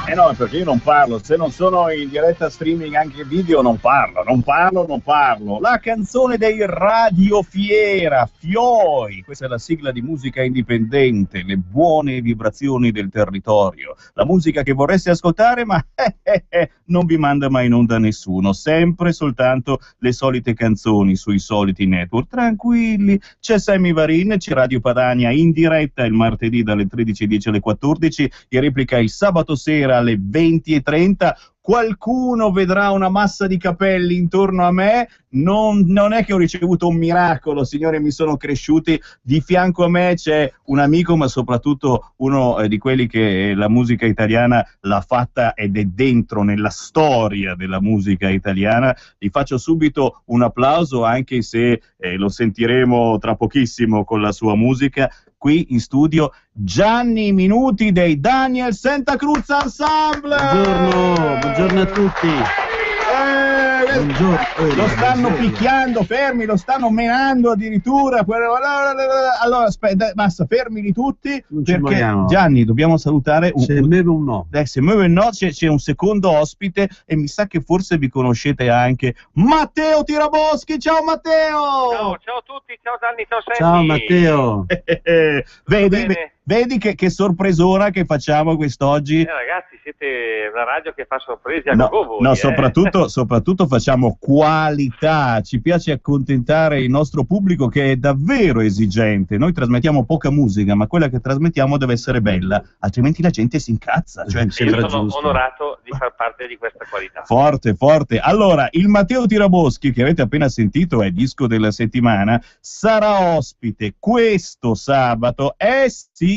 Eh no, perché io non parlo, se non sono in diretta streaming anche video non parlo. La canzone dei Radio Fiera, Fioi, questa è la sigla di musica indipendente, le buone vibrazioni del territorio, la musica che vorreste ascoltare ma non vi manda mai in onda nessuno, sempre soltanto le solite canzoni sui soliti network, tranquilli, c'è Sammy Varin, c'è Radio Padania in diretta il martedì dalle 13:10 alle 14, in replica il sabato sera alle 20:30, qualcuno vedrà una massa di capelli intorno a me, non è che ho ricevuto un miracolo, signori, mi sono cresciuti, di fianco a me c'è un amico, ma soprattutto uno di quelli che la musica italiana l'ha fatta ed è dentro nella storia della musica italiana. Gli faccio subito un applauso, anche se lo sentiremo tra pochissimo con la sua musica. Qui in studio Gianni Minuti dei Daniel Santa Cruz Ensemble. Buongiorno a tutti. Lo stanno picchiando, fermi, lo stanno menando addirittura. Allora aspetta, basta, fermili tutti, perché Gianni dobbiamo salutare se muove un no. Se muove un no, c'è un secondo ospite e mi sa che forse vi conoscete anche, Matteo Tiraboschi. Ciao Matteo. Ciao a tutti, ciao Gianni, ciao Sammy. Ciao Matteo. Vedi che sorpresona che facciamo quest'oggi. Ragazzi, siete una radio che fa sorprese a voi. No, soprattutto facciamo qualità. Ci piace accontentare il nostro pubblico, che è davvero esigente. Noi trasmettiamo poca musica, ma quella che trasmettiamo deve essere bella, altrimenti la gente si incazza. Cioè, io sono onorato di far parte di questa qualità. Forte. Allora, il Matteo Tiraboschi, che avete appena sentito, è disco della settimana, sarà ospite questo sabato,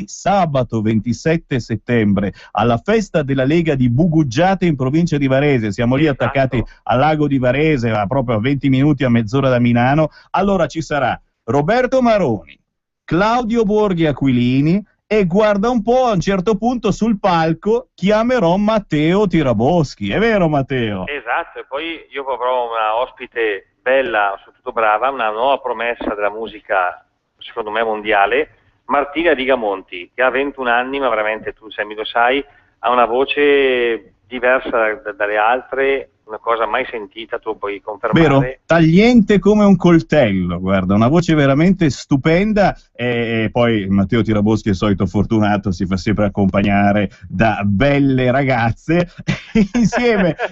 sabato 27 settembre, alla festa della Lega di Buguggiate in provincia di Varese. Siamo lì attaccati al lago di Varese, proprio a 20 minuti, a mezz'ora da Milano. Allora ci sarà Roberto Maroni, Claudio Borghi Aquilini e, guarda un po', a un certo punto sul palco chiamerò Matteo Tiraboschi. È vero, Matteo? Esatto, e poi io avrò una ospite bella, soprattutto brava, una nuova promessa della musica, secondo me mondiale, Martina Rigamonti, che ha 21 anni, ma veramente, tu Sammy lo sai, ha una voce diversa dalle altre, una cosa mai sentita, tu puoi confermare. Vero, tagliente come un coltello, guarda, una voce veramente stupenda. E poi Matteo Tiraboschi è solito fortunato, si fa sempre accompagnare da belle ragazze.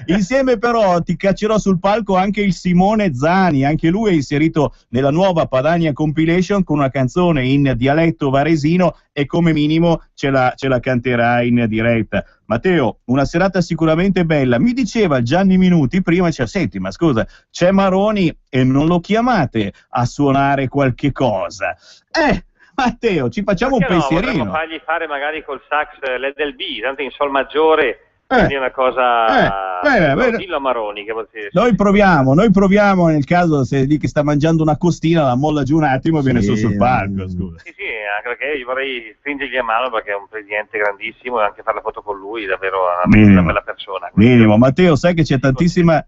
insieme però ti caccerò sul palco anche il Simone Zani, anche lui è inserito nella nuova Padania Compilation con una canzone in dialetto varesino e come minimo ce la canterà in diretta. Matteo, una serata sicuramente bella. Mi diceva Gianni Minuti prima, senti, ma scusa, c'è Maroni e non lo chiamate a suonare qualche cosa? Matteo, ci facciamo un pensierino. Potremmo fargli fare magari col sax l'Edelby, tanto in sol maggiore. Quindi è una cosa, dillo a Maroni che noi proviamo nel caso se di che sta mangiando una costina, la molla giù un attimo e viene su sul palco, scusa. Sì, anche perché io vorrei stringergli la mano perché è un presidente grandissimo e anche fare la foto con lui, davvero una bella persona. Minimo. Matteo, sai che c'è tantissima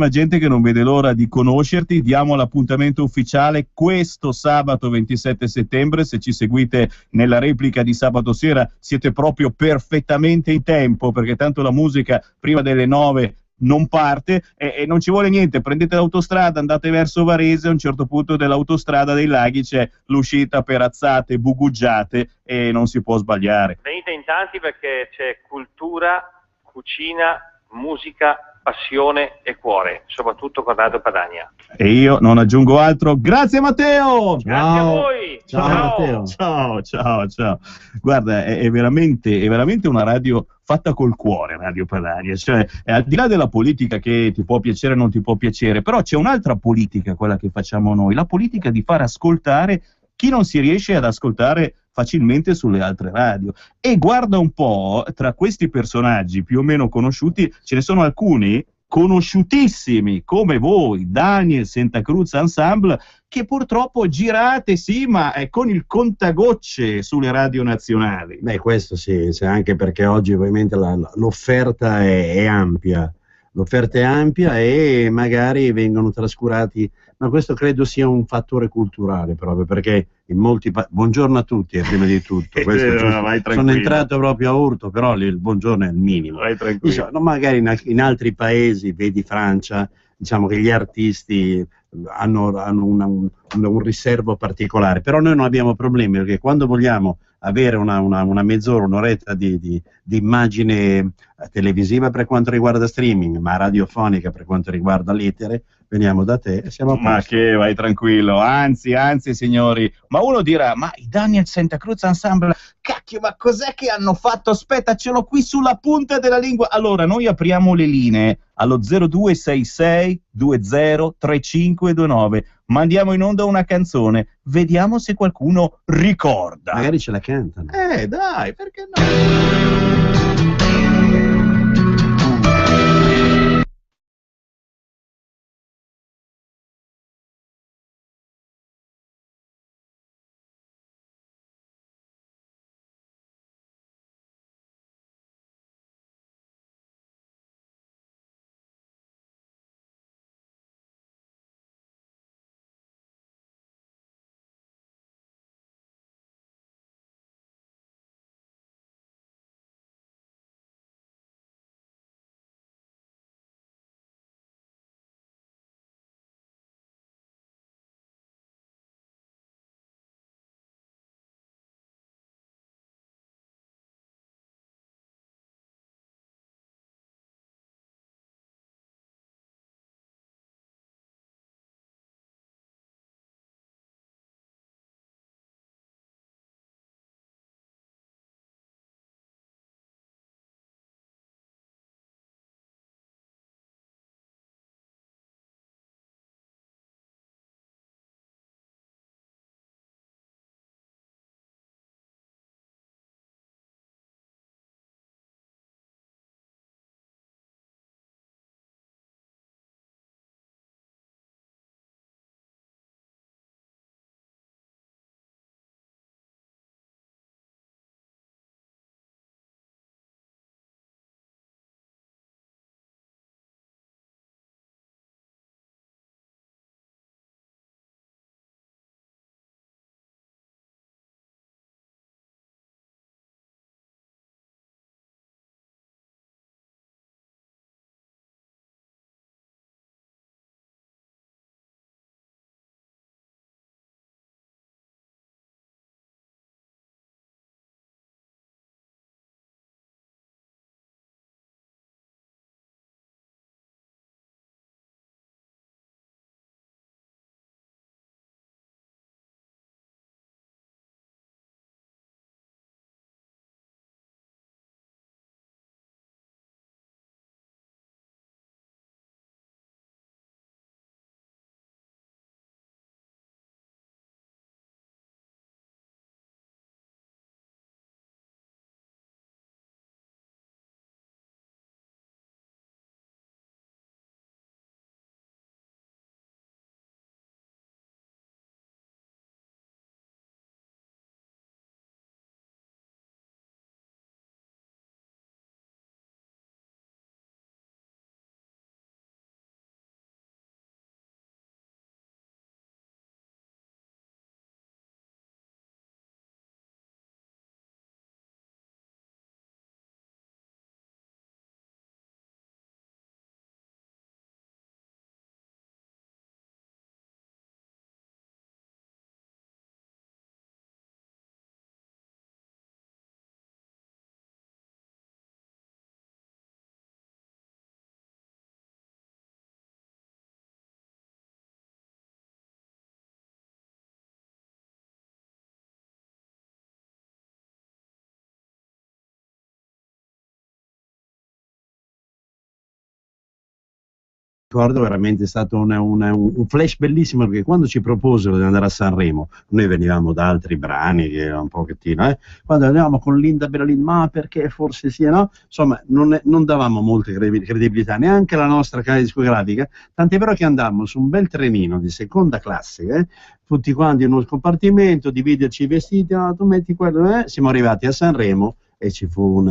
gente che non vede l'ora di conoscerti. Diamo l'appuntamento ufficiale questo sabato 27 settembre, se ci seguite nella replica di sabato sera siete proprio perfettamente in tempo, perché tanto la musica prima delle 9 non parte e non ci vuole niente, prendete l'autostrada, andate verso Varese, a un certo punto dell'autostrada dei Laghi c'è l'uscita per Azzate, Buguggiate e non si può sbagliare. Venite in tanti perché c'è cultura, cucina, musica, passione e cuore, soprattutto con Radio Padania. E io non aggiungo altro. Grazie Matteo! Grazie a voi! Ciao! Guarda, è veramente una radio fatta col cuore, Radio Padania, cioè al di là della politica che ti può piacere o non ti può piacere, però c'è un'altra politica, quella che facciamo noi, la politica di far ascoltare chi non si riesce ad ascoltare facilmente sulle altre radio. E guarda un po', tra questi personaggi più o meno conosciuti ce ne sono alcuni conosciutissimi come voi, Daniel Santa Cruz Ensemble, che purtroppo girate ma con il contagocce sulle radio nazionali. Questo sì, anche perché oggi ovviamente l'offerta è ampia, l'offerta è ampia e magari vengono trascurati, ma questo credo sia un fattore culturale proprio, perché in molti buongiorno a tutti, prima di tutto, questo, sono entrato proprio a urto, però il buongiorno è il minimo. Diciamo, magari in altri paesi, vedi Francia, diciamo che gli artisti hanno un riservo particolare, però noi non abbiamo problemi, perché quando vogliamo avere una mezz'ora, un'oretta di immagine televisiva per quanto riguarda streaming, ma radiofonica per quanto riguarda l'etere, veniamo da te e siamo a posto. Ma che vai tranquillo, anzi signori, ma uno dirà, ma i Daniel Santa Cruz Ensemble, cacchio, ma cos'è che hanno fatto? Aspetta, ce l'ho qui sulla punta della lingua. Allora, noi apriamo le linee allo 0266 203529, mandiamo in onda una canzone, vediamo se qualcuno ricorda. Magari ce la cantano. Dai, perché no? Ricordo veramente è stato un flash bellissimo, perché quando ci proposero di andare a Sanremo, noi venivamo da altri brani che era un pochettino, quando andavamo con Linda Berlin, ma perché forse sì, no? Insomma, non davamo molte credibilità neanche alla nostra casa discografica, tant'è vero che andammo su un bel trenino di seconda classe, tutti quanti in uno scompartimento, dividerci i vestiti, tu metti quello, siamo arrivati a Sanremo e ci fu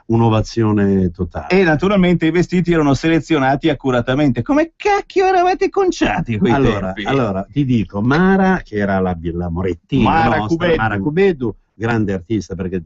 un'ovazione totale. E naturalmente i vestiti erano selezionati accuratamente. Come cacchio eravate conciati quei tempi? Allora, ti dico, Mara, che era la Morettina Mara nostra, Cubeddu. Mara Cubeddu, grande artista, perché,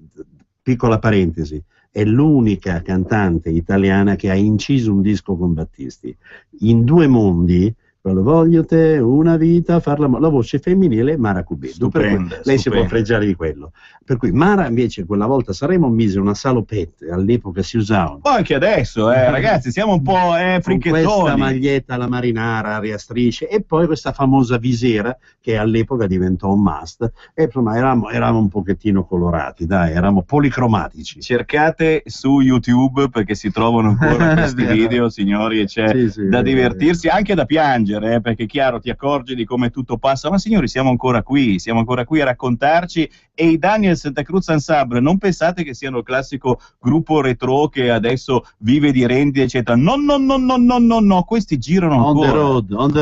piccola parentesi, è l'unica cantante italiana che ha inciso un disco con Battisti. In Due mondi, quello voglio te, una vita, la voce femminile Mara Cubeddu, per cui lei si può fregiare di quello. Per cui Mara invece quella volta Sanremo mise una salopette, all'epoca si usavano. Poi anche adesso, ragazzi, siamo un po' fricchettoni. Con questa maglietta alla marinara, aria strisce, e poi questa famosa visiera che all'epoca diventò un must, e insomma eravamo un pochettino colorati, dai, eravamo policromatici. Cercate su YouTube perché si trovano ancora questi video, signori, e c'è da divertirsi, anche da piangere, perché chiaro, ti accorgi di come tutto passa, ma signori siamo ancora qui a raccontarci. E i Daniel Santa Cruz Ensemble non pensate che siano il classico gruppo retro che adesso vive di rendite eccetera, no, questi girano ancora on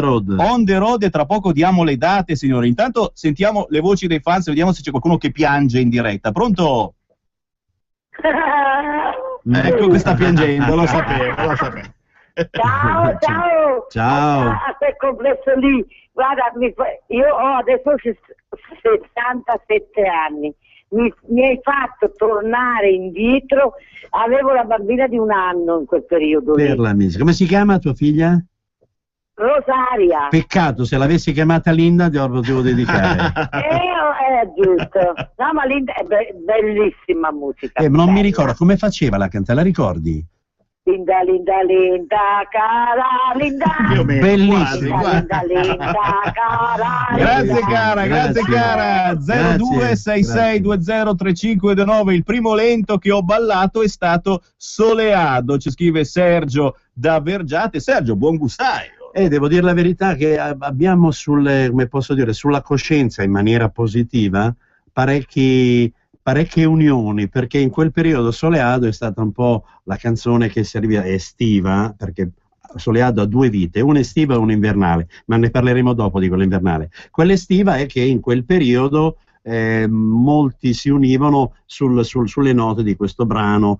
the road, e tra poco diamo le date, signori. Intanto sentiamo le voci dei fans, vediamo se c'è qualcuno che piange in diretta. Pronto? Ecco che sta piangendo, lo sapevo. Ciao. A quel complesso lì, guarda, io ho adesso 67 anni, mi hai fatto tornare indietro, avevo la bambina di 1 anno in quel periodo lì. Per la miseria. Come si chiama tua figlia? Rosaria. Peccato, se l'avessi chiamata Linda te la potevo dedicare. Giusto. No, ma Linda è bellissima musica. Non mi ricordo come faceva la cantare, la ricordi? Linda, cara, Linda. Bellissimo. Linda, cara. Grazie cara. 0266203529. Il primo lento che ho ballato è stato Soleado, ci scrive Sergio da Vergiate. Sergio, buon gustaio. Devo dire la verità che abbiamo come posso dire, sulla coscienza in maniera positiva parecchie unioni, perché in quel periodo Soleado è stata un po' la canzone che serviva, estiva, perché Soleado ha 2 vite, una estiva e una invernale, ma ne parleremo dopo di quella invernale. Quella estiva è che in quel periodo molti si univano sulle note di questo brano,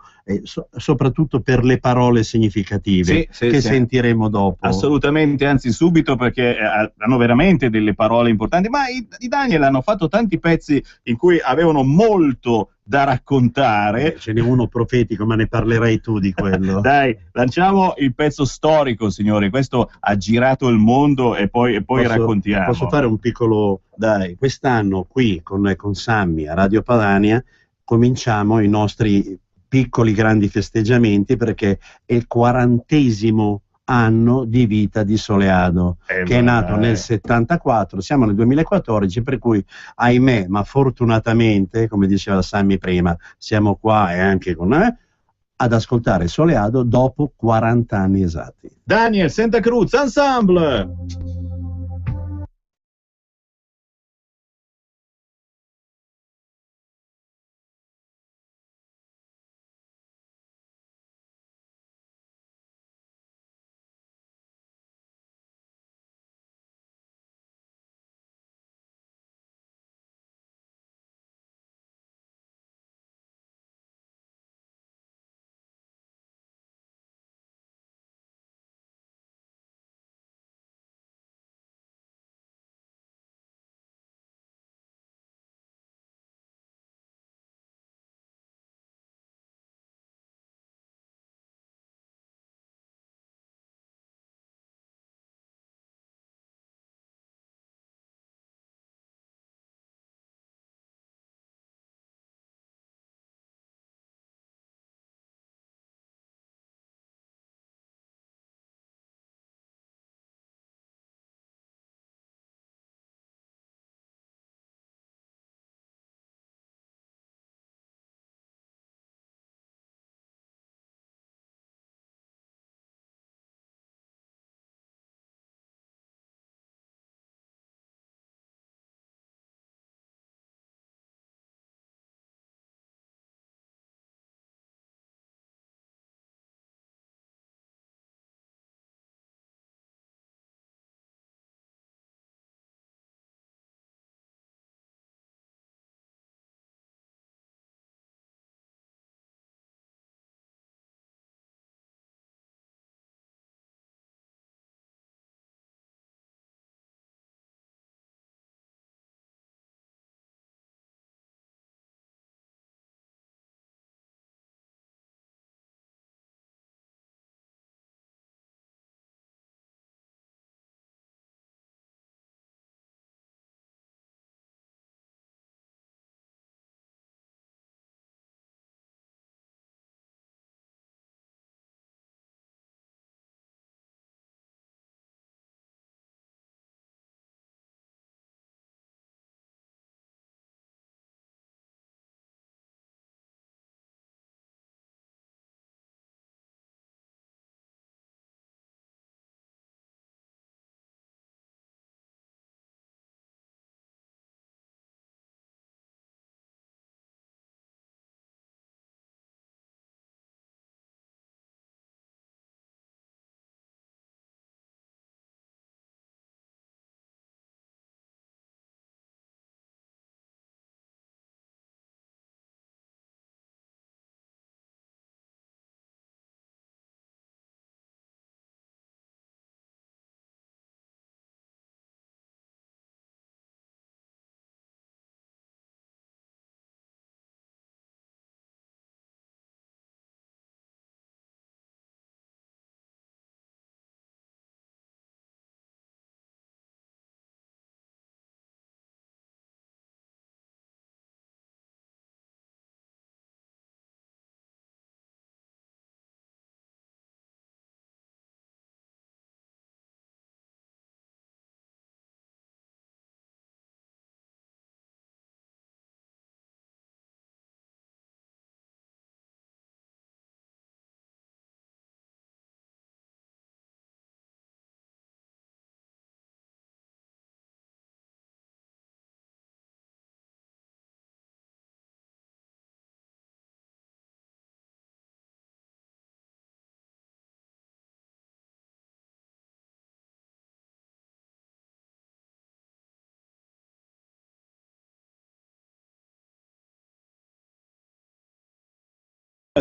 soprattutto per le parole significative che sentiremo dopo. Assolutamente, anzi subito, perché hanno veramente delle parole importanti, ma i Daniel hanno fatto tanti pezzi in cui avevano molto da raccontare. Ce n'è uno profetico, ma ne parlerai tu di quello. Dai, lanciamo il pezzo storico, signori, questo ha girato il mondo e poi raccontiamo. Posso fare un piccolo... Dai, quest'anno qui con Sammy a Radio Padania cominciamo i nostri piccoli grandi festeggiamenti, perché è il 40° anno di vita di Soleado, che è nato nel 74, siamo nel 2014, per cui ahimè, ma fortunatamente, come diceva Sammy prima, siamo qua e anche con ad ascoltare Soleado dopo 40 anni esatti. Daniel Santa Cruz Ensemble.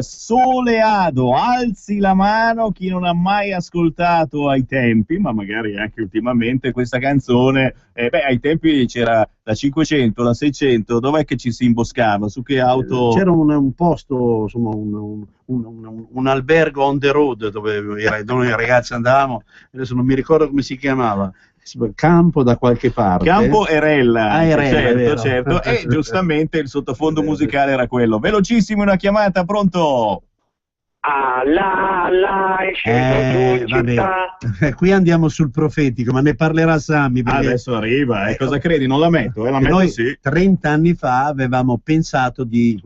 Soleado, alzi la mano chi non ha mai ascoltato ai tempi, ma magari anche ultimamente, questa canzone. Ai tempi c'era la 500, la 600, dov'è che ci si imboscava? Su che auto? C'era un posto, insomma, un albergo on the road dove noi ragazzi andavamo, adesso non mi ricordo come si chiamava. Campo da qualche parte. Campo Erella, Erella, certo. E giustamente il sottofondo musicale era quello. Velocissimo, una chiamata, pronto? Vabbè. Qui andiamo sul profetico, ma ne parlerà Sammy. Adesso arriva, cosa credi? Non la metto, la metto noi sì. 30 anni fa avevamo pensato di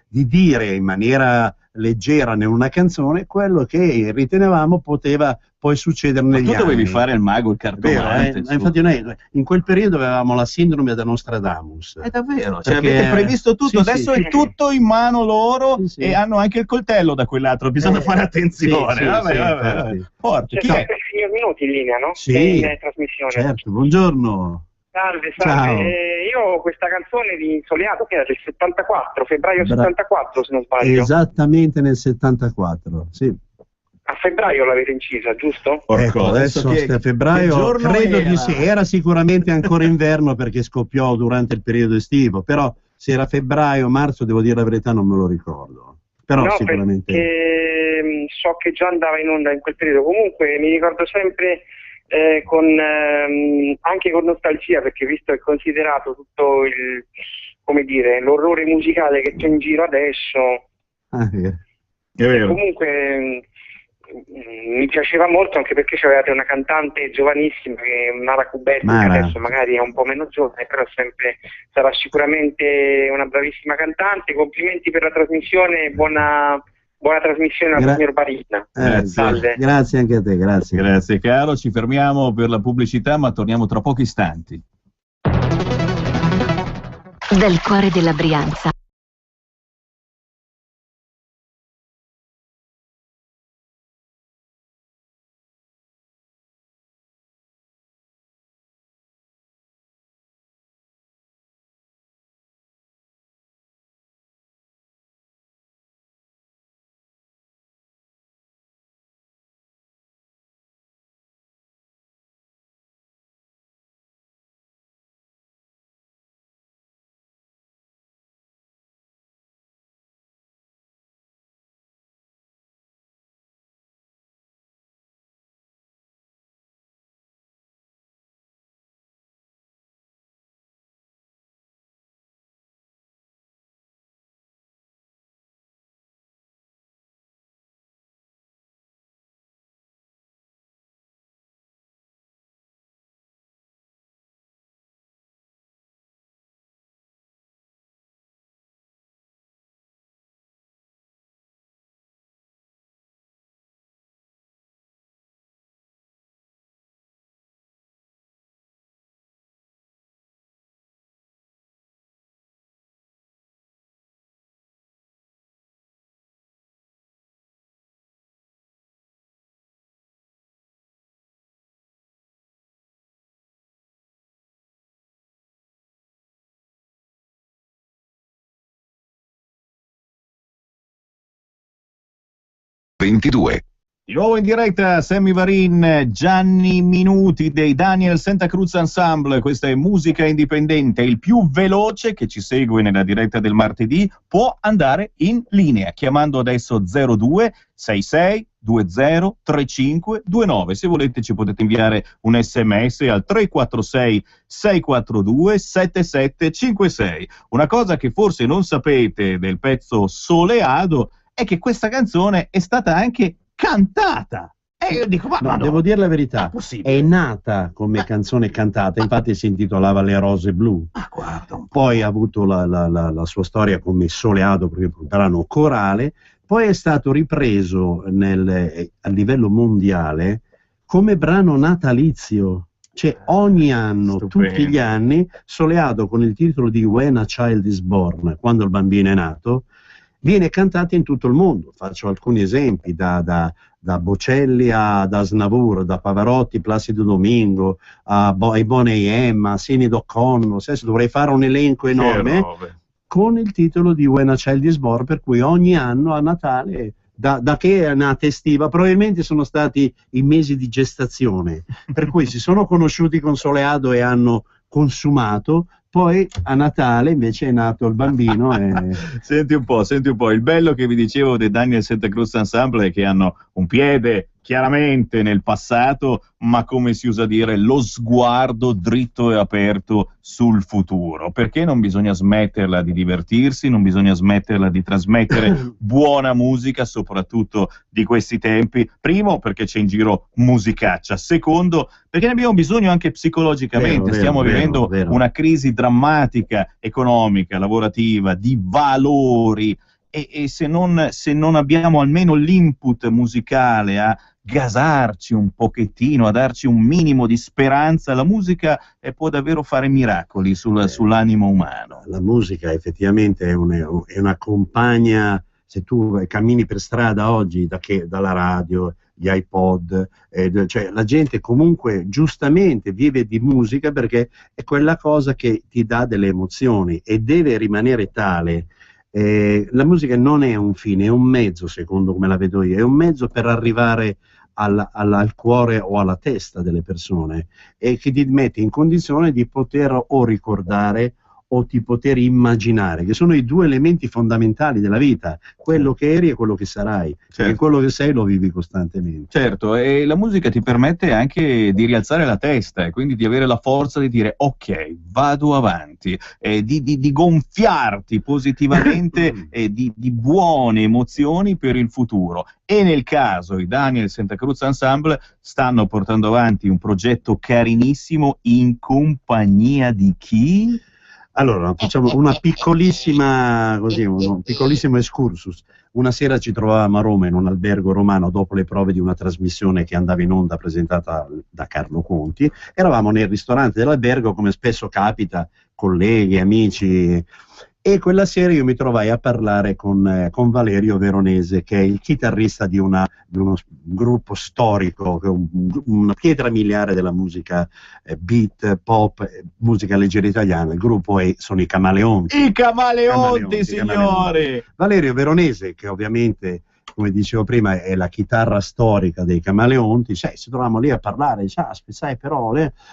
dire in maniera leggera in una canzone quello che ritenevamo poteva poi succedere negli anni. Tu dovevi fare il mago, il cartomante. Infatti noi in quel periodo avevamo la sindrome da Nostradamus. È davvero, avete previsto tutto, adesso è tutto in mano loro e hanno anche il coltello da quell'altro, bisogna fare attenzione. Vabbè. Forte. C'è sempre il signor Minuti in linea, no? Sì, in trasmissione. Certo, buongiorno. Salve. Io questa canzone di Soleado che era del 74, febbraio 74 se non sbaglio. Esattamente nel 74, sì. A febbraio l'avete incisa, giusto? Ecco, adesso a febbraio credo di sì, era sicuramente ancora inverno perché scoppiò durante il periodo estivo, però se era febbraio o marzo, devo dire la verità, non me lo ricordo. Però no, sicuramente so che già andava in onda in quel periodo. Comunque mi ricordo sempre anche con nostalgia, perché visto e considerato tutto l'orrore musicale che c'è in giro adesso, è vero. Comunque mi piaceva molto, anche perché c'avevate una cantante giovanissima che è Mara Cubetti, che adesso magari è un po' meno giovane, però sarà sicuramente una bravissima cantante. Complimenti per la trasmissione, buona trasmissione al signor Barilla. Salve. Grazie anche a te, grazie caro, ci fermiamo per la pubblicità ma torniamo tra pochi istanti. Dal cuore della Brianza. Di nuovo in diretta Sammy Varin, Gianni Minuti dei Daniel Santa Cruz Ensemble. Questa è musica indipendente. Il più veloce che ci segue nella diretta del martedì può andare in linea chiamando adesso 02 66 20 35 29. Se volete ci potete inviare un SMS al 346 642 7756. Una cosa che forse non sapete del pezzo Soleado è che questa canzone è stata anche cantata. E io dico, ma no, devo dire la verità, è nata come canzone cantata, infatti si intitolava Le Rose Blu. Poi ha avuto la sua storia come Soleado, perché è un brano corale, poi è stato ripreso a livello mondiale come brano natalizio. Cioè ogni anno, tutti gli anni, Soleado con il titolo di When a Child is Born, quando il bambino è nato, viene cantata in tutto il mondo. Faccio alcuni esempi, da Bocelli ad Aznavour, da Pavarotti, Placido Domingo, ai Boney M, a Sinéad O'Connor. Adesso dovrei fare un elenco enorme, con il titolo di When a Child is Born, per cui ogni anno a Natale, da che è nata estiva, probabilmente sono stati i mesi di gestazione, per cui si sono conosciuti con Soleado e hanno consumato, poi a Natale invece è nato il bambino e... Senti un po', il bello che vi dicevo dei Daniel Santa Cruz Ensemble è che hanno un piede chiaramente nel passato, ma come si usa dire, lo sguardo dritto e aperto sul futuro, perché non bisogna smetterla di divertirsi, non bisogna smetterla di trasmettere buona musica, soprattutto di questi tempi. Primo, perché c'è in giro musicaccia; secondo, perché ne abbiamo bisogno anche psicologicamente. Stiamo vivendo una crisi drammatica, economica, lavorativa, di valori, e se non abbiamo almeno l'input musicale a gasarci un pochettino, a darci un minimo di speranza, la musica può davvero fare miracoli sull'animo umano. La musica effettivamente è una compagna. Se tu cammini per strada oggi, dalla radio, gli iPod, cioè la gente comunque giustamente vive di musica, perché è quella cosa che ti dà delle emozioni e deve rimanere tale. La musica non è un fine, è un mezzo, secondo come la vedo io, è un mezzo per arrivare al cuore o alla testa delle persone, e che ti mette in condizione di poter o ricordare o di poter immaginare, che sono i due elementi fondamentali della vita, quello che eri e quello che sarai, perché quello che sei lo vivi costantemente. Certo, e la musica ti permette anche di rialzare la testa e quindi di avere la forza di dire ok, vado avanti, di gonfiarti positivamente e di buone emozioni per il futuro. E nel caso i Daniel Santa Cruz Ensemble stanno portando avanti un progetto carinissimo in compagnia di chi? Allora, facciamo un piccolissimo excursus. Una sera ci trovavamo a Roma in un albergo romano dopo le prove di una trasmissione che andava in onda presentata da Carlo Conti. Eravamo nel ristorante dell'albergo, come spesso capita, colleghi, amici, e quella sera io mi trovai a parlare con Valerio Veronese, che è il chitarrista di uno gruppo storico, una pietra miliare della musica beat, pop, musica leggera italiana. Il gruppo sono i Camaleonti. I Camaleonti, signore! Valerio Veronese, che ovviamente, come dicevo prima, è la chitarra storica dei Camaleonti, ci trovavamo lì a parlare, sai però,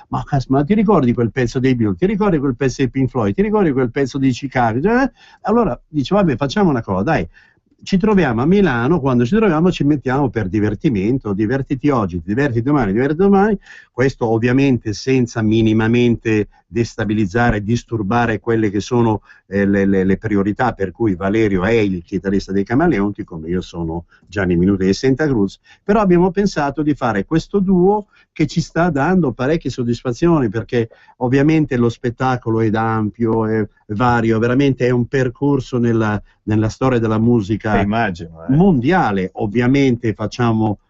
ma ti ricordi quel pezzo dei Beatles, ti ricordi quel pezzo dei Pink Floyd, ti ricordi quel pezzo di Chicago? Allora dice, vabbè, facciamo una cosa, dai, ci troviamo a Milano, quando ci troviamo ci mettiamo per divertimento, divertiti oggi, diverti domani, questo ovviamente senza minimamente destabilizzare, disturbare quelle che sono le priorità, per cui Valerio è il chitarrista dei Camaleonti, come io sono Gianni Minuti di Santa Cruz, però abbiamo pensato di fare questo duo che ci sta dando parecchie soddisfazioni, perché ovviamente lo spettacolo è ampio, è vario, veramente è un percorso nella storia della musica mondiale. Ovviamente facciamo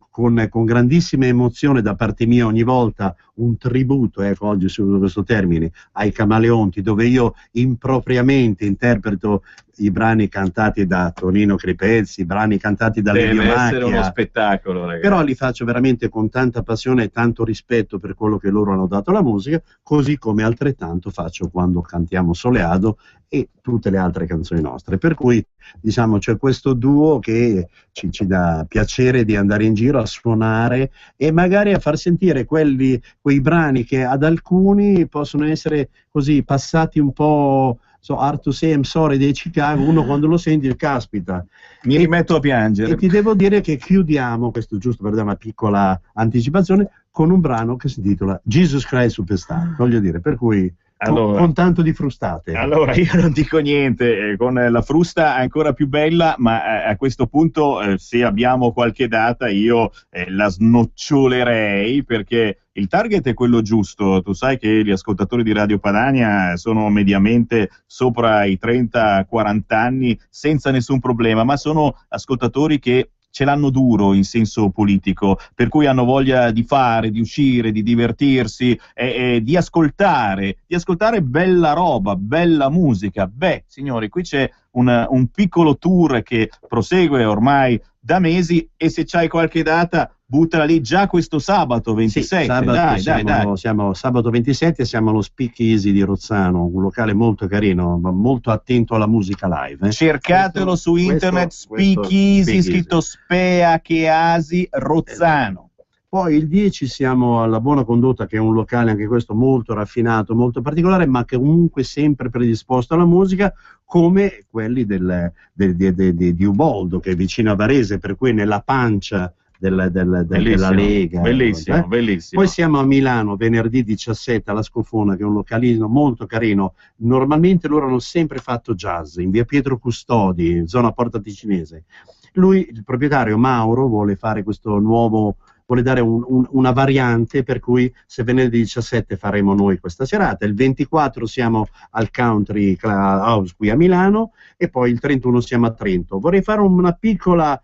con grandissima emozione da parte mia ogni volta un tributo, oggi si usa questo termine, ai Camaleonti, dove io impropriamente interpreto i brani cantati da Tonino Cripezzi, i brani cantati da Lelio Macchia. Deve essere uno spettacolo, ragazzi. Però li faccio veramente con tanta passione e tanto rispetto per quello che loro hanno dato alla musica, così come altrettanto faccio quando cantiamo Soleado e tutte le altre canzoni nostre. Per cui, diciamo, c'è questo duo che ci dà piacere di andare in giro a suonare e magari a far sentire quei brani che ad alcuni possono essere così passati un po', Hard to Say I'm Sorry dei Chicago, uno quando lo senti caspita, mi rimetto a piangere. E ti devo dire che chiudiamo, questo giusto per dare una piccola anticipazione, con un brano che si intitola Jesus Christ Superstar, voglio dire, per cui con tanto di frustate. Allora io non dico niente, con la frusta ancora più bella, ma a questo punto se abbiamo qualche data io la snocciolerei, perché il target è quello giusto. Tu sai che gli ascoltatori di Radio Padania sono mediamente sopra i 30-40 anni senza nessun problema, ma sono ascoltatori che ce l'hanno duro in senso politico, per cui hanno voglia di fare, di uscire, di divertirsi, di ascoltare bella roba, bella musica. Beh, signori, qui c'è un piccolo tour che prosegue ormai da mesi, e se c'hai qualche data buttala lì già questo sabato 27. Sì, sabato, dai. Siamo sabato 27, siamo allo Speakeasy di Rozzano, un locale molto carino, ma molto attento alla musica live. Cercatelo su internet, Speakeasy, scritto Speakeasy Rozzano. Poi il 10 siamo alla Buona Condotta, che è un locale anche questo molto raffinato, molto particolare, ma che comunque sempre predisposto alla musica, come quelli di Uboldo, che è vicino a Varese, per cui nella pancia della Lega. Bellissimo. Poi siamo a Milano, venerdì 17, alla Scofona, che è un localino molto carino. Normalmente loro hanno sempre fatto jazz, in via Pietro Custodi, zona Porta Ticinese. Lui, il proprietario Mauro, vuole fare questo nuovo... vuole dare una variante, per cui se venerdì 17 faremo noi questa serata, il 24 siamo al Country House qui a Milano e poi il 31 siamo a Trento. Vorrei fare una piccola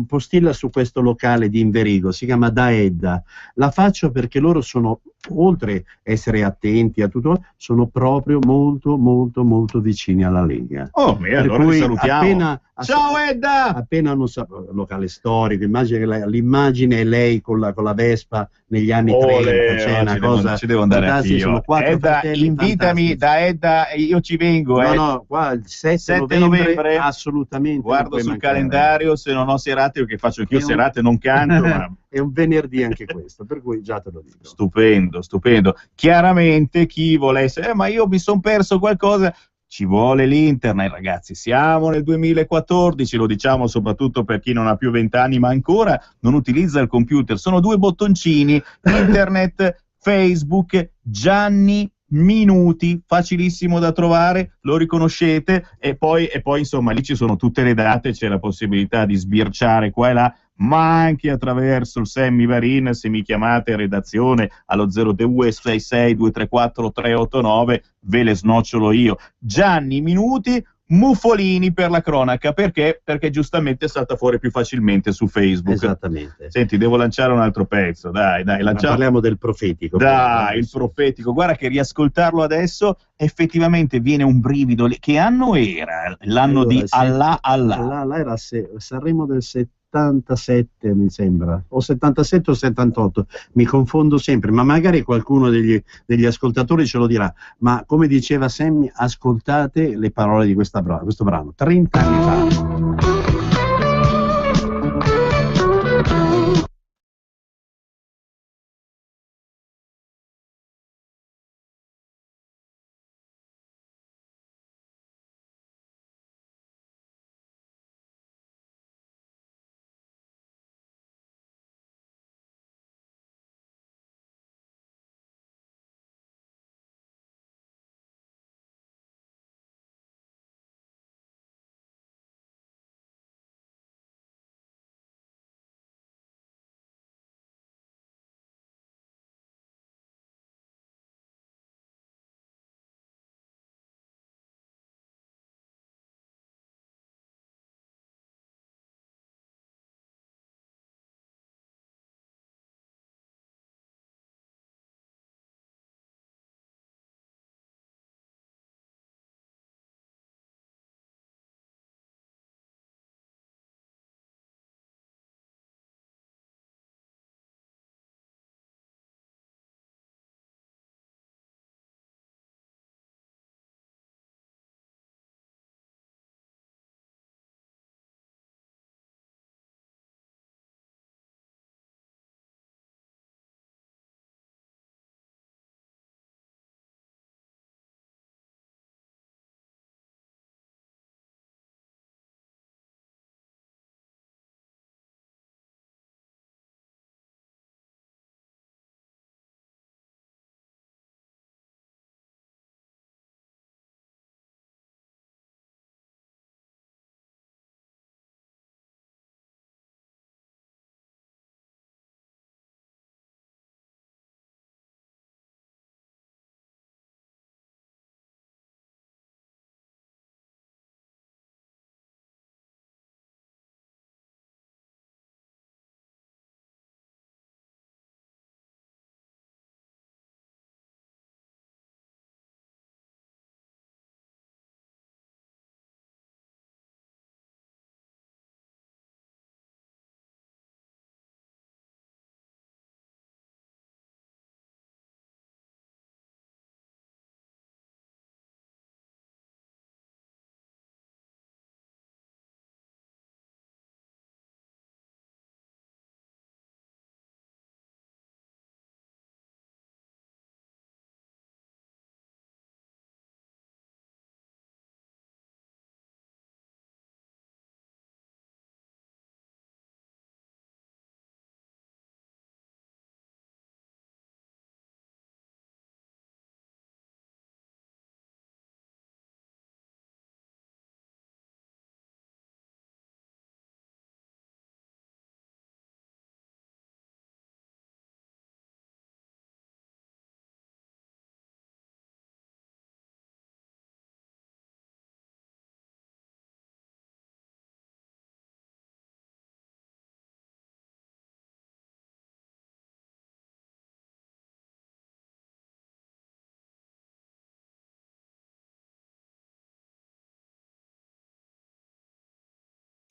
postilla su questo locale di Inverigo, si chiama Daedda. La faccio perché loro sono, oltre a essere attenti a tutto, sono proprio molto vicini alla Lega. Oh, allora li salutiamo. Ciao Edda! Appena non sapevo, locale storico, immagino che l'immagine è lei con la Vespa negli anni 30, c'è una cosa, ci devo andare anch'io. Edda, invitami da Edda e io ci vengo. No, qua il 7 novembre assolutamente. Guardo sul calendario, se non ho serate, perché faccio anch'io serate, non canto, ma... È un venerdì anche questo, per cui già te lo dico. Stupendo. Chiaramente chi volesse, ma io mi sono perso qualcosa... Ci vuole l'internet, ragazzi, siamo nel 2014, lo diciamo soprattutto per chi non ha più 20 anni ma ancora non utilizza il computer, sono 2 bottoncini, internet, Facebook, Gianni Minuti, facilissimo da trovare, lo riconoscete, e poi insomma lì ci sono tutte le date, c'è la possibilità di sbirciare qua e là, ma anche attraverso il Sammy Varin. Se mi chiamate in redazione allo 0266 234 389 ve le snocciolo io. Gianni Minuti, Muffolini per la cronaca, perché giustamente salta fuori più facilmente su Facebook. Esattamente. Senti, devo lanciare un altro pezzo, dai, parliamo del profetico. Dai, il profetico, guarda che riascoltarlo adesso effettivamente viene un brivido. Che anno era? L'anno di Allah? Allah era Sanremo del 77, mi sembra, o 77 o 78, mi confondo sempre, ma magari qualcuno degli ascoltatori ce lo dirà. Ma come diceva Sammy, ascoltate le parole di questo brano, 30 anni fa.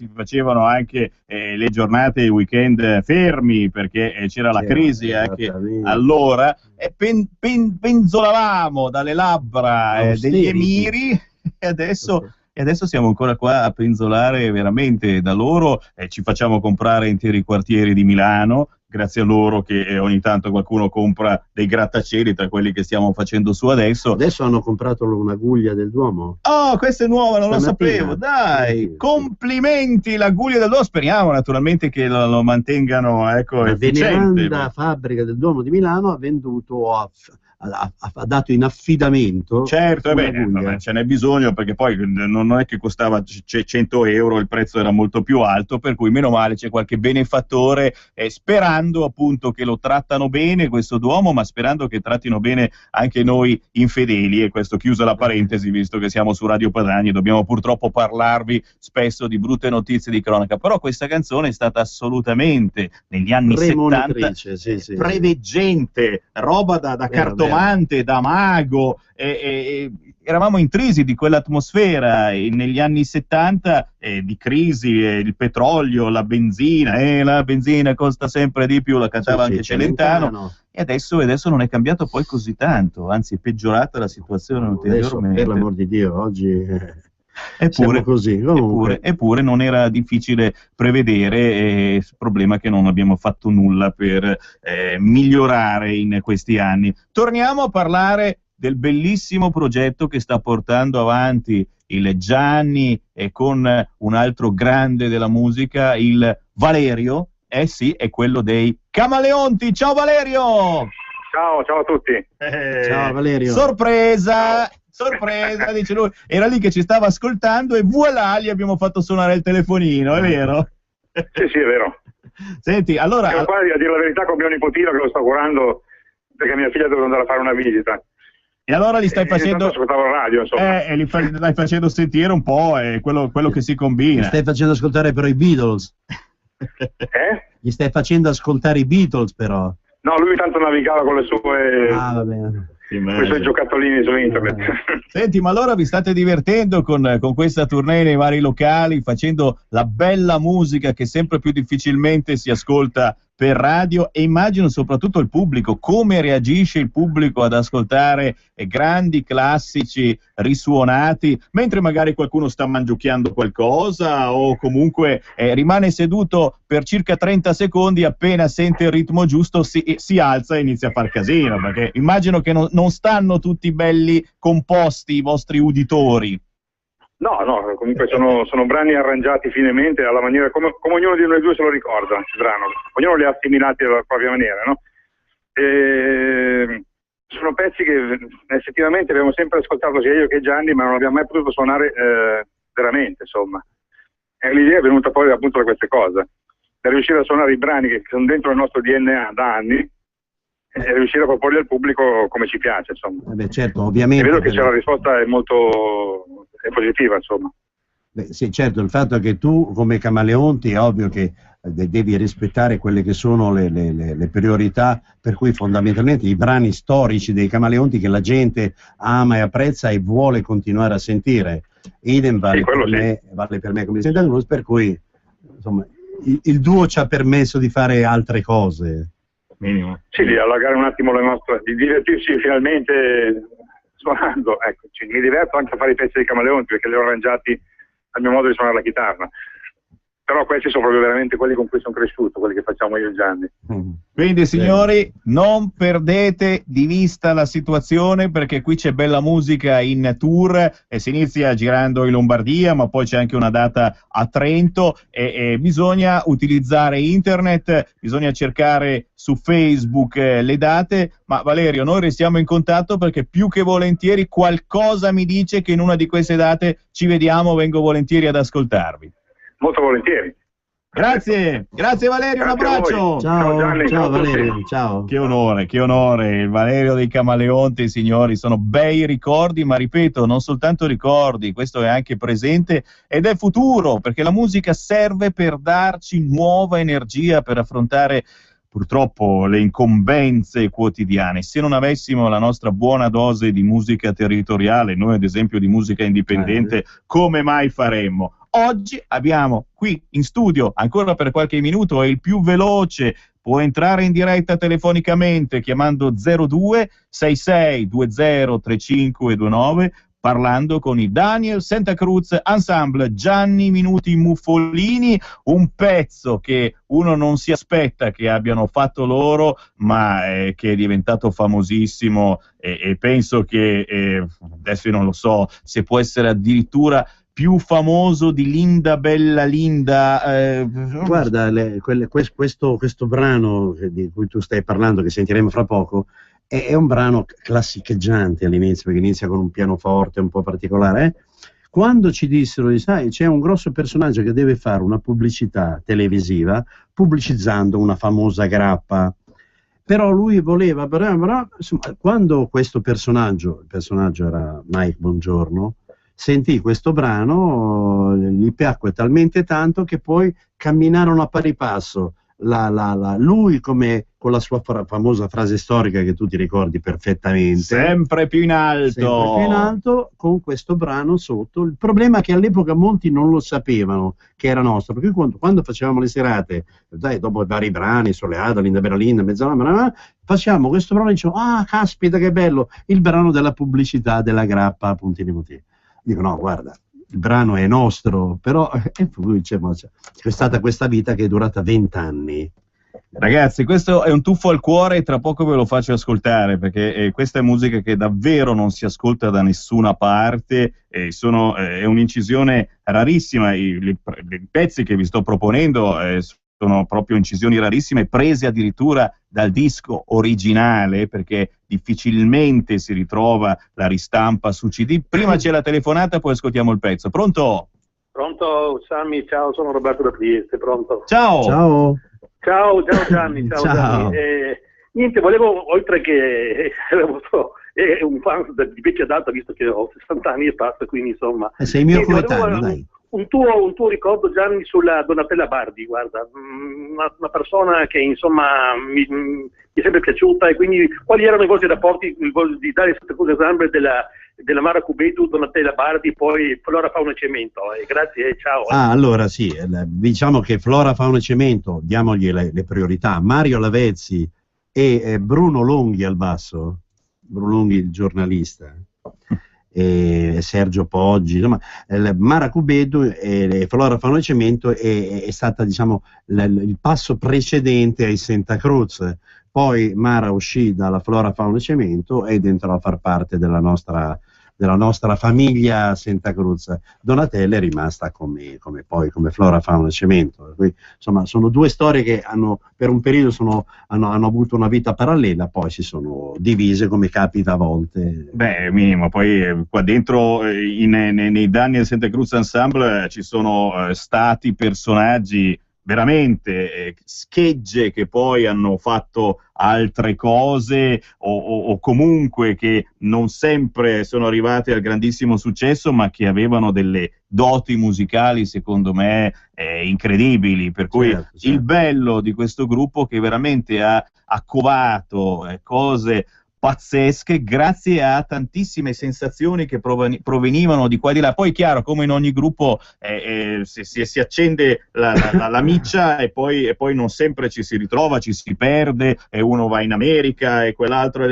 si facevano anche le giornate e i weekend fermi perché c'era la crisi anche allora, penzolavamo dalle labbra degli emiri e adesso siamo ancora qua a penzolare veramente da loro, ci facciamo comprare interi quartieri di Milano, grazie a loro che ogni tanto qualcuno compra dei grattacieli tra quelli che stiamo facendo su adesso. Adesso hanno comprato una guglia del Duomo. Oh, questa è nuova, non lo sapevo, dai, sì. Complimenti, la guglia del Duomo, speriamo naturalmente che lo mantengano, ecco, efficiente. La fabbrica del Duomo di Milano ha venduto ha dato in affidamento. Certo, vabbè, ce n'è bisogno perché poi non è che costava 100 euro, il prezzo era molto più alto, per cui meno male c'è qualche benefattore, sperando appunto che lo trattano bene questo Duomo, ma sperando che trattino bene anche noi infedeli, e questo chiusa la parentesi, visto che siamo su Radio Padania, dobbiamo purtroppo parlarvi spesso di brutte notizie di cronaca, però questa canzone è stata assolutamente negli anni 70 preveggente, roba da cartomante, da mago, eravamo intrisi di quell'atmosfera negli anni 70 di crisi, il petrolio, la benzina costa sempre di più, la cantava anche Celentano, e adesso non è cambiato poi così tanto, anzi è peggiorata la situazione ulteriormente. Per l'amor di Dio, oggi eppure così. Eppure non era difficile prevedere, problema che non abbiamo fatto nulla per migliorare in questi anni. Torniamo a parlare del bellissimo progetto che sta portando avanti il Gianni e con un altro grande della musica, il Valerio. Sì, è quello dei Camaleonti. Ciao Valerio! Ciao a tutti. Ciao Valerio. Sorpresa, dice lui. Era lì che ci stava ascoltando e voilà, gli abbiamo fatto suonare il telefonino, è vero? Sì, è vero. Senti, allora... Sono qua a dire la verità con mio nipotino che lo sto curando perché mia figlia deve andare a fare una visita. E allora li stai facendo... ascoltavo la radio, insomma. Li stai facendo sentire un po' quello che si combina. Li stai facendo ascoltare però i Beatles. Gli stai facendo ascoltare i Beatles però. No, lui tanto navigava con le sue... va bene. Quei suoi giocattolini su internet. Senti, ma allora vi state divertendo con questa tournée nei vari locali, facendo la bella musica che sempre più difficilmente si ascolta per radio, e immagino soprattutto il pubblico, come reagisce il pubblico ad ascoltare grandi classici risuonati, mentre magari qualcuno sta mangiucchiando qualcosa o comunque rimane seduto per circa 30 secondi, appena sente il ritmo giusto si alza e inizia a far casino, perché immagino che non stanno tutti belli composti i vostri uditori. No, comunque sono brani arrangiati finemente alla maniera come ognuno di noi due se lo ricorda, il brano. Ognuno li ha assimilati alla propria maniera, no? Sono pezzi che effettivamente abbiamo sempre ascoltato sia io che Gianni, ma non abbiamo mai potuto suonare veramente, insomma. E l'idea è venuta poi appunto da queste cose, per riuscire a suonare i brani che sono dentro il nostro DNA da anni e riuscire a proporli al pubblico come ci piace, insomma. Certo, ovviamente. E vedo che la risposta è molto positiva, insomma. Sì, certo, il fatto che tu come Camaleonti è ovvio che devi rispettare quelle che sono le priorità, per cui fondamentalmente i brani storici dei Camaleonti che la gente ama e apprezza e vuole continuare a sentire. Idem vale per me come Santa Cruz, per cui insomma il duo ci ha permesso di fare altre cose. Minimo. Sì, di allargare un attimo le nostre, di divertirci finalmente suonando. Ecco, mi diverto anche a fare i pezzi dei Camaleonti perché li ho arrangiati al mio modo di suonare la chitarra. Però questi sono proprio veramente quelli con cui sono cresciuto, quelli che facciamo io e Gianni. Quindi signori, non perdete di vista la situazione, perché qui c'è bella musica in tour e si inizia girando in Lombardia, ma poi c'è anche una data a Trento e bisogna utilizzare internet, bisogna cercare su Facebook le date. Ma Valerio, noi restiamo in contatto perché più che volentieri qualcosa mi dice che in una di queste date ci vediamo, vengo volentieri ad ascoltarvi. Molto volentieri. Grazie Valerio, un abbraccio. Ciao Gianni, ciao Valerio, ciao. Che onore, il Valerio dei Camaleonti, signori, sono bei ricordi, ma ripeto, non soltanto ricordi, questo è anche presente ed è futuro, perché la musica serve per darci nuova energia per affrontare purtroppo le incombenze quotidiane. Se non avessimo la nostra buona dose di musica territoriale, noi ad esempio di musica indipendente, come mai faremmo? oggi abbiamo qui in studio, ancora per qualche minuto, è il più veloce, può entrare in diretta telefonicamente chiamando 02 66 20 3529, parlando con i Daniel Santa Cruz Ensemble, Gianni Minuti Muffolini, un pezzo che uno non si aspetta che abbiano fatto loro, ma che è diventato famosissimo, e penso che, adesso io non lo so, se può essere addirittura più famoso di Linda Bella Linda. Guarda, questo brano di cui tu stai parlando, che sentiremo fra poco, è un brano classicheggiante all'inizio, perché inizia con un pianoforte un po' particolare. Quando ci dissero, sai, c'è un grosso personaggio che deve fare una pubblicità televisiva pubblicizzando una famosa grappa, però lui voleva, però insomma, quando questo personaggio, il personaggio era Mike Bongiorno, sentì questo brano, gli piacque talmente tanto che poi camminarono a pari passo. Lui come con la sua famosa frase storica che tu ti ricordi perfettamente, sempre più in alto, con questo brano sotto. Il problema è che all'epoca molti non lo sapevano che era nostro, perché quando facevamo le serate, dopo i vari brani, Soleada, Linda Bella Linda, Mezzanotte, facciamo questo brano e diciamo, caspita che bello, il brano della pubblicità della grappa, puntini puntini. Dico, no, guarda, il brano è nostro, però c'è stata questa vita che è durata 20 anni. Ragazzi, questo è un tuffo al cuore e tra poco ve lo faccio ascoltare, perché questa è musica che davvero non si ascolta da nessuna parte, è un'incisione rarissima. I pezzi che vi sto proponendo sono proprio incisioni rarissime, prese addirittura dal disco originale, perché difficilmente si ritrova la ristampa su CD. Prima c'è la telefonata, poi ascoltiamo il pezzo. Pronto? Pronto, Sammy, ciao, sono Roberto da Trieste, pronto? Ciao Gianni, ciao. Gianni. Niente, volevo, oltre che un fan di vecchia data, visto che ho 60 anni e passa, quindi insomma... sei mio coetaneo, dai. Un tuo ricordo, Gianni, sulla Donatella Bardi, guarda, una persona che insomma mi è sempre piaciuta, e quindi quali erano i vostri rapporti di Daniel Santa Cruz Ensemble, della Mara Cubetu, Donatella Bardi, poi Flora Fauna e Cemento, grazie e ciao. Allora sì, diciamo che Flora Fauna e Cemento, diamogli le priorità, Mario Lavezzi e Bruno Longhi al basso, Bruno Longhi il giornalista, e Sergio Poggi, insomma, Mara Cubetu e Flora Fauna e Cemento è stata, diciamo, il passo precedente ai Santa Cruz. Poi Mara uscì dalla Flora Fauna e Cemento ed entrò a far parte della nostra famiglia Santa Cruz. Donatella è rimasta come Flora Fauna e Cemento. Quindi, insomma, sono due storie che per un periodo hanno avuto una vita parallela, poi si sono divise come capita a volte. Beh, minimo, poi qua dentro nei Daniel Santa Cruz Ensemble ci sono stati personaggi veramente schegge che poi hanno fatto altre cose o comunque che non sempre sono arrivate al grandissimo successo, ma che avevano delle doti musicali secondo me incredibili, per cui certo. Il bello di questo gruppo che veramente ha covato cose pazzesche grazie a tantissime sensazioni che provenivano di qua e di là. Poi chiaro, come in ogni gruppo si accende la miccia e poi non sempre ci si ritrova, ci si perde, e uno va in America e quell'altro,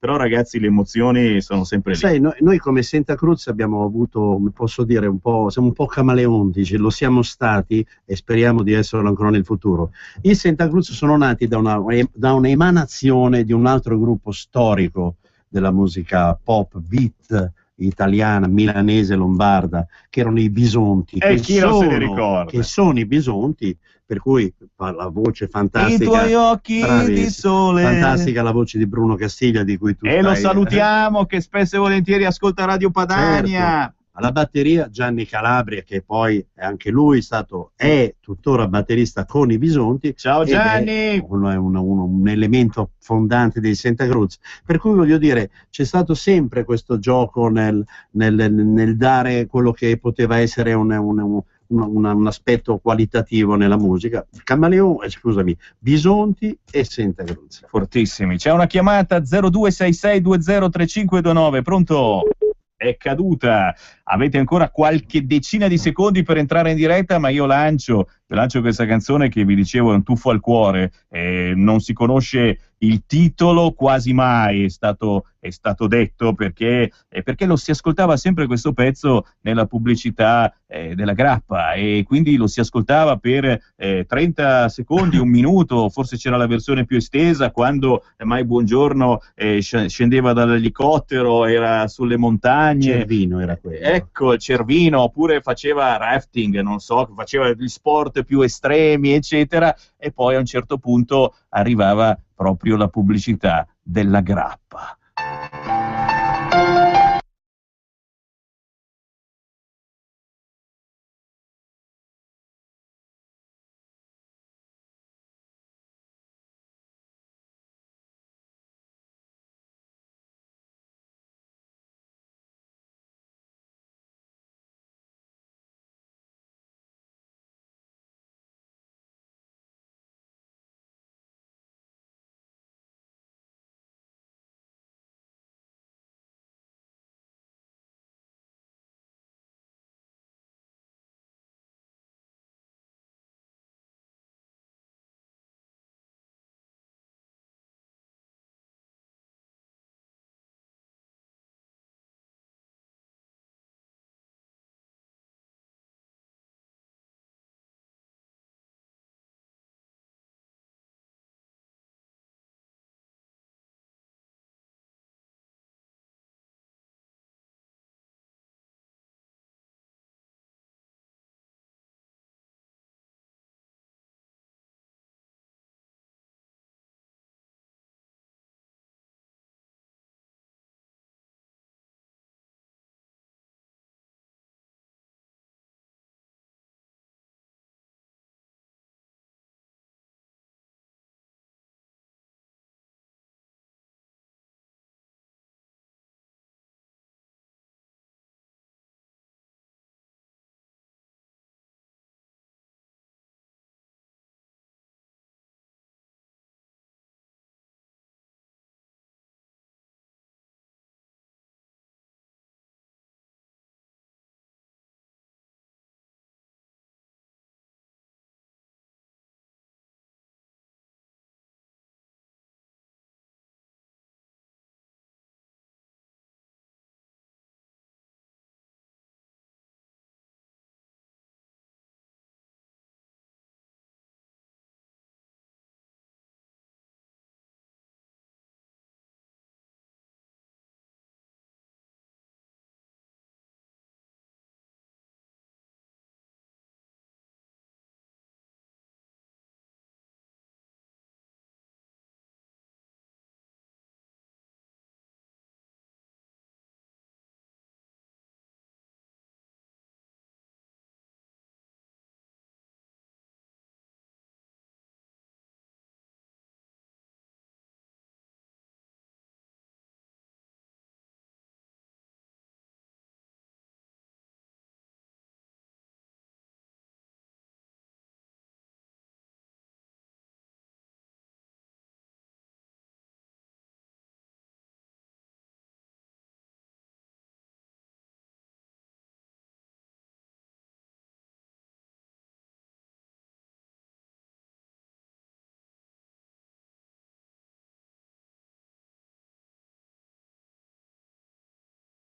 però ragazzi le emozioni sono sempre lì. Sai, noi come Santa Cruz abbiamo avuto, posso dire, siamo un po' camaleontici, lo siamo stati e speriamo di esserlo ancora nel futuro. I Santa Cruz sono nati da un'emanazione di un altro gruppo storico della musica pop, beat italiana, milanese, lombarda, che erano i Bisonti. Non se ne ricorda. Che sono i Bisonti, per cui la voce fantastica, i tuoi occhi di sole, fantastica la voce di Bruno Castiglia, di cui tu lo salutiamo, che spesso e volentieri ascolta Radio Padania. Certo. Alla batteria Gianni Calabria, che poi anche lui è tuttora batterista con i Bisonti. Ciao Gianni! È un elemento fondante dei Santa Cruz, per cui voglio dire, c'è stato sempre questo gioco nel dare quello che poteva essere un aspetto qualitativo nella musica. Bisonti e Santa Cruz. Fortissimi. C'è una chiamata 0266203529. Pronto? è caduta. Avete ancora qualche decina di secondi per entrare in diretta, ma io lancio questa canzone che vi dicevo è un tuffo al cuore, non si conosce il titolo quasi mai, è stato detto, perché lo si ascoltava sempre questo pezzo nella pubblicità della grappa, e quindi lo si ascoltava per 30 secondi, un minuto, forse c'era la versione più estesa quando Mai Buongiorno scendeva dall'elicottero, era sulle montagne. Cervino era quello. Ecco, il Cervino, oppure faceva rafting, non so, faceva gli sport più estremi, eccetera, e poi a un certo punto arrivava proprio la pubblicità della grappa.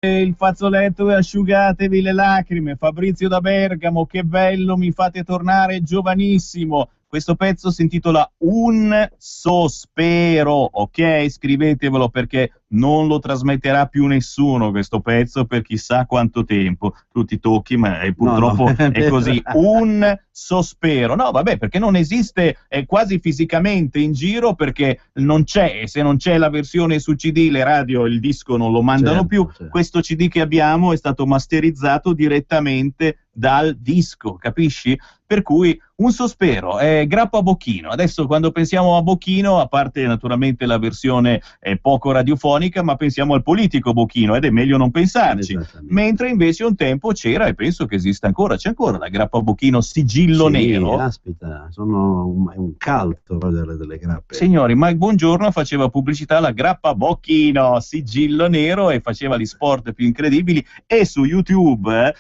Il fazzoletto e asciugatevi le lacrime. Fabrizio da Bergamo, che bello, mi fate tornare giovanissimo. Questo pezzo si intitola Un sospero, ok? Scrivetevelo, perché non lo trasmetterà più nessuno questo pezzo per chissà quanto tempo. Tu ti tocchi, ma purtroppo no. È così. Un sospero. No, vabbè, perché non esiste quasi fisicamente in giro, perché non c'è, e se non c'è la versione su CD, le radio il disco non lo mandano più. Certo. Questo CD che abbiamo è stato masterizzato direttamente dal disco, capisci? per cui un sospero, Grappa Bocchino. Adesso quando pensiamo a Bocchino, a parte naturalmente la versione poco radiofonica, ma pensiamo al politico Bocchino, ed è meglio non pensarci. Mentre invece un tempo c'era, e penso che esista ancora, c'è ancora la Grappa Bocchino Sigillo Nero. Aspetta, è un caldo delle grappe. Signori, Mike Buongiorno faceva pubblicità alla Grappa Bocchino Sigillo Nero e faceva gli sport più incredibili, e su YouTube,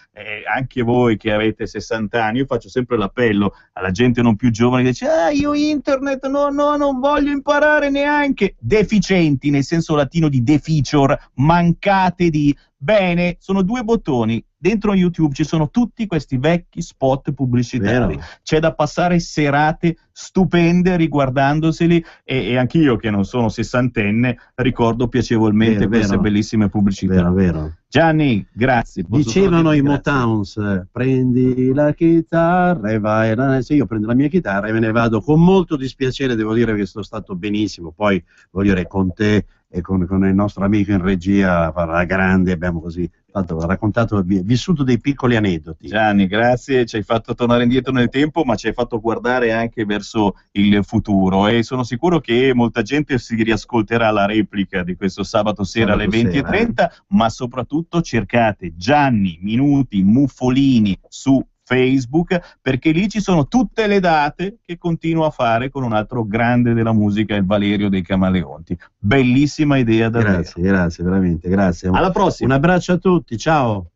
anche voi che avete 60 anni, io faccio sempre l'appello alla gente non più giovane che dice io internet no, non voglio imparare neanche, deficienti nel senso latino di deficior, mancate di, bene, sono 2 bottoni, dentro YouTube ci sono tutti questi vecchi spot pubblicitari. Vero. C'è da passare serate stupende riguardandoseli, e anch'io che non sono sessantenne ricordo piacevolmente queste bellissime pubblicità. Vero. Gianni, grazie. Dicevano i Motowns, prendi la chitarra e vai. Se io prendo la mia chitarra e me ne vado con molto dispiacere, devo dire che sono stato benissimo. Poi voglio dire, con te e con il nostro amico in regia, alla grande, abbiamo così raccontato, vissuto dei piccoli aneddoti. Gianni, grazie, ci hai fatto tornare indietro nel tempo, ma ci hai fatto guardare anche verso il futuro, e sono sicuro che molta gente si riascolterà la replica di questo sabato sera alle 20:30, ma soprattutto cercate Gianni Minuti Muffolini su Facebook, perché lì ci sono tutte le date che continua a fare con un altro grande della musica, il Valerio dei Camaleonti. Bellissima idea davvero. Grazie, veramente, grazie. Alla prossima. Un abbraccio a tutti, ciao.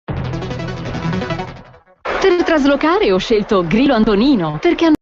Per traslocare ho scelto Grillo Antonino, perché